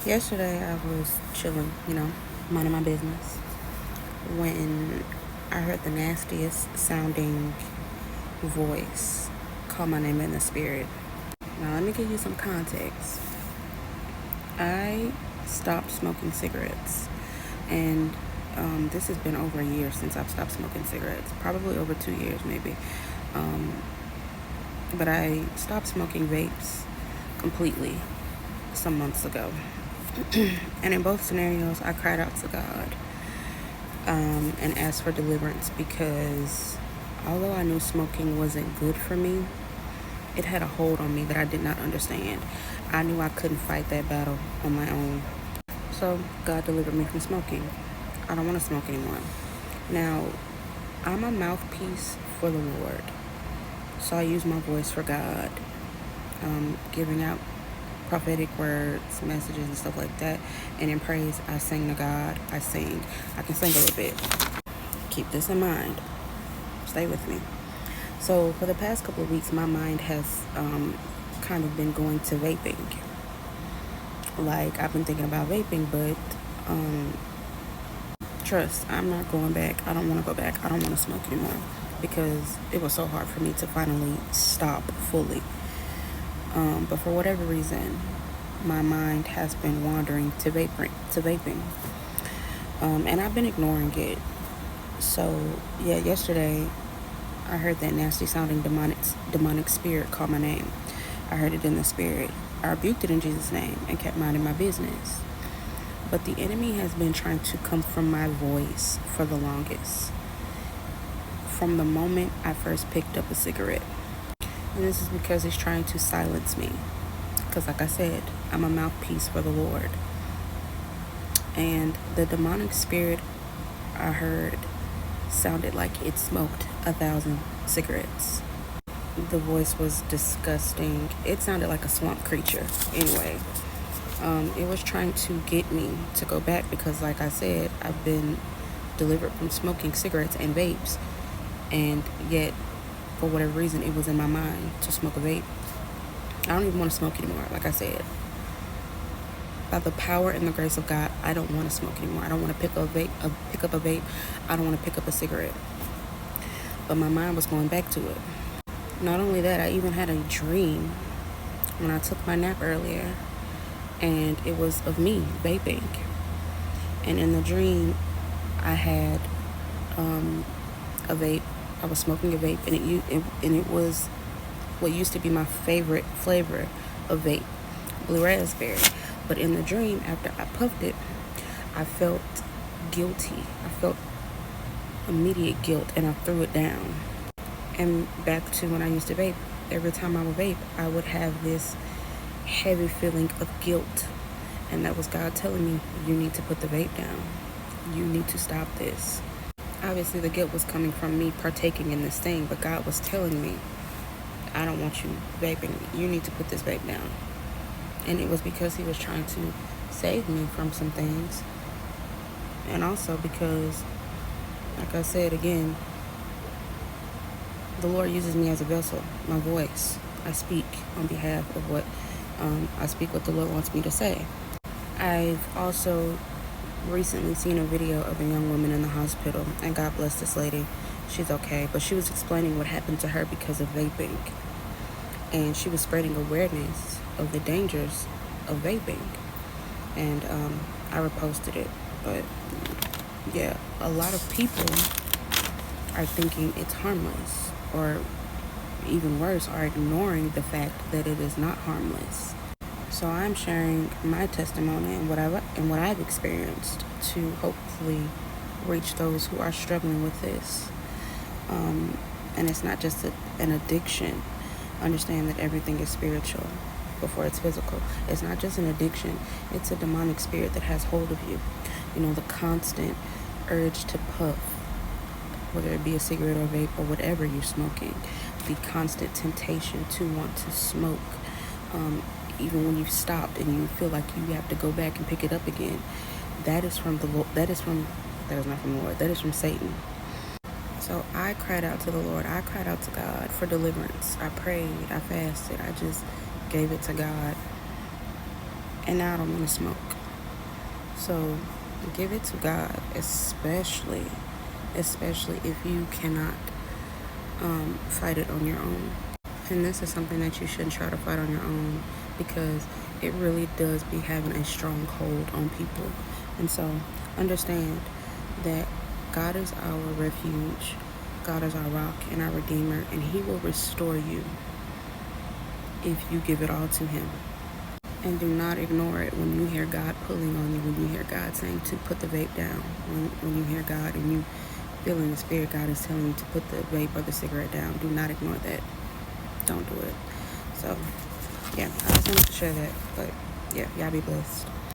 Yesterday I was chilling, minding my business, when I heard the nastiest sounding voice call my name in the spirit. Now, let me give you some context. I stopped smoking cigarettes, and this has been over a year since I've stopped smoking cigarettes, probably over 2 years, maybe. Um, but I stopped smoking vapes completely some months ago. And in both scenarios, I cried out to God and asked for deliverance because although I knew smoking wasn't good for me, it had a hold on me that I did not understand. I knew I couldn't fight that battle on my own. So God delivered me from smoking. I don't want to smoke anymore. Now, I'm a mouthpiece for the Lord. So I use my voice for God, giving out prophetic words, messages, and stuff like that. And in praise, I sing to God. I can sing a little bit. Keep this in mind. Stay with me. So for the past couple of weeks, my mind has kind of been going to vaping. Like, I've been thinking about vaping, but trust, I'm not going back. I don't want to go back. I don't want to smoke anymore because it was so hard for me to finally stop fully. But for whatever reason, my mind has been wandering to vaping. And I've been ignoring it. So yeah, yesterday I heard that nasty sounding demonic spirit call my name. I heard it in the spirit. I rebuked it in Jesus' name and kept minding my business. But the enemy has been trying to come from my voice for the longest. From the moment I first picked up a cigarette. And this is because he's trying to silence me. Because like I said, I'm a mouthpiece for the Lord. And the demonic spirit I heard sounded like it smoked 1,000 cigarettes. The voice was disgusting. It sounded like a swamp creature. Anyway, it was trying to get me to go back because, like I said, I've been delivered from smoking cigarettes and vapes. And yet, for whatever reason, it was in my mind to smoke a vape. I don't even want to smoke anymore, like I said. By the power and the grace of God, I don't want to smoke anymore. I don't want to pick up a vape. I don't want to pick up a cigarette. But my mind was going back to it. Not only that, I even had a dream when I took my nap earlier, and it was of me vaping. And in the dream, I had a vape. I was smoking a vape, and it was what used to be my favorite flavor of vape, blue raspberry. But in the dream, after I puffed it, I felt guilty. I felt immediate guilt, and I threw it down. And back to when I used to vape, every time I would vape, I would have this heavy feeling of guilt. And that was God telling me, you need to put the vape down. You need to stop this. Obviously, the guilt was coming from me partaking in this thing, but God was telling me, I don't want you vaping. You need to put this vape down. And it was because he was trying to save me from some things. And also because, like I said again, the Lord uses me as a vessel, my voice. I speak on behalf of what the Lord wants me to say. I've also recently seen a video of a young woman in the hospital, and God bless this lady. She's okay, but she was explaining what happened to her because of vaping. And she was spreading awareness of the dangers of vaping. And I reposted it. But yeah, a lot of people are thinking it's harmless, or even worse, are ignoring the fact that it is not harmless. So I'm sharing my testimony and what I've experienced to hopefully reach those who are struggling with this. And it's not just an addiction. Understand that everything is spiritual before it's physical. It's not just an addiction. It's a demonic spirit that has hold of you. The constant urge to puff, whether it be a cigarette or vape or whatever you're smoking. The constant temptation to want to smoke. Even when you've stopped and you feel like you have to go back and pick it up again. That is from that is not from the Lord. That is from Satan. So I cried out to the Lord. I cried out to God for deliverance. I prayed. I fasted. I just gave it to God. and now I don't want to smoke. So give it to God, especially if you cannot fight it on your own. And this is something that you shouldn't try to fight on your own, because it really does be having a strong hold on people. And so understand that God is our refuge, God is our rock and our redeemer, and he will restore you if you give it all to him. And do not ignore it when you hear God pulling on you, when you hear God saying to put the vape down, when you hear God and you feel in the spirit God is telling you to put the vape or the cigarette down. Do not ignore that. Don't do it. So, yeah, I just wanted to share that. But, yeah, y'all be blessed.